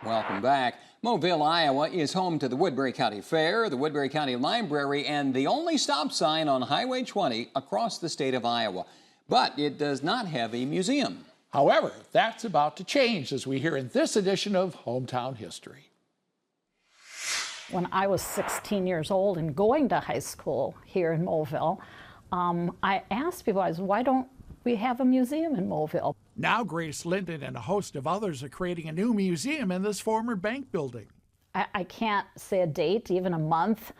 Welcome back. Moville, Iowa is home to the Woodbury County Fair, the Woodbury County Library, and the only stop sign on Highway 20 across the state of Iowa. But it does not have a museum. However, that's about to change as we hear in this edition of Hometown History. When I was 16 years old and going to high school here in Moville, I asked people, why don't we have a museum in Moville? Now Grace Linden and a host of others are creating a new museum in this former bank building. I can't say a date, even a month.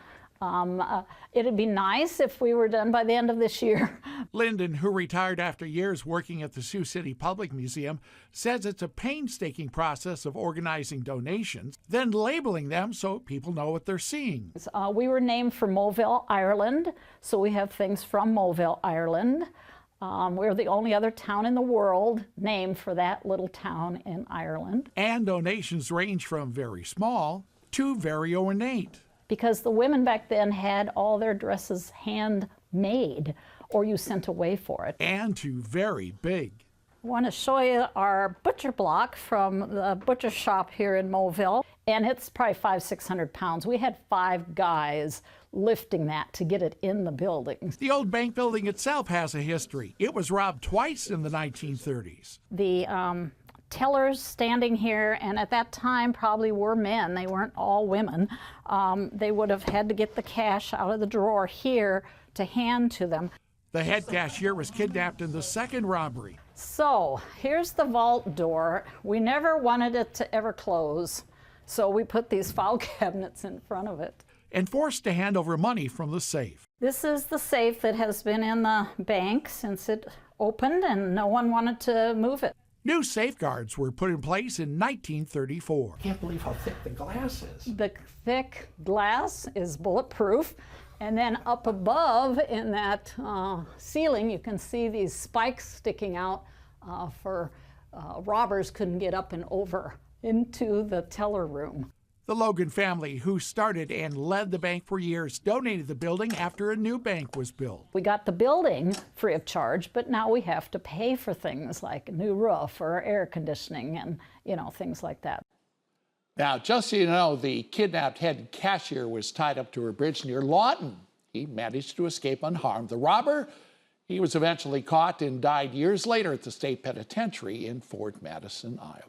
It'd be nice if we were done by the end of this year. Linden, who retired after years working at the Sioux City Public Museum, says it's a painstaking process of organizing donations, then labeling them so people know what they're seeing. We were named for Moville, Ireland, so we have things from Moville, Ireland. We're the only other town in the world named for that little town in Ireland. And donations range from very small to very ornate. Because the women back then had all their dresses handmade, or you sent away for it. And to very big. I want to show you our butcher block from the butcher shop here in Moville, and it's probably 500-600 pounds. We had 5 guys lifting that to get it in the building. The old bank building itself has a history. It was robbed twice in the 1930s. The tellers standing here, and at that time probably were men, they weren't all women. They would have had to get the cash out of the drawer here to hand to them. The head cashier was kidnapped in the second robbery. So here's the vault door. We never wanted it to ever close, so we put these file cabinets in front of it. And forced to hand over money from the safe. This is the safe that has been in the bank since it opened, and no one wanted to move it. New safeguards were put in place in 1934. I can't believe how thick the glass is. The thick glass is bulletproof. And then up above in that ceiling, you can see these spikes sticking out for robbers couldn't get up and over into the teller room. The Logan family, who started and led the bank for years, donated the building after a new bank was built. We got the building free of charge, but now we have to pay for things like a new roof or air conditioning and, things like that. Now, just so you know, the kidnapped head cashier was tied up to a bridge near Lawton. He managed to escape unharmed. The robber, he was eventually caught and died years later at the state penitentiary in Fort Madison, Iowa.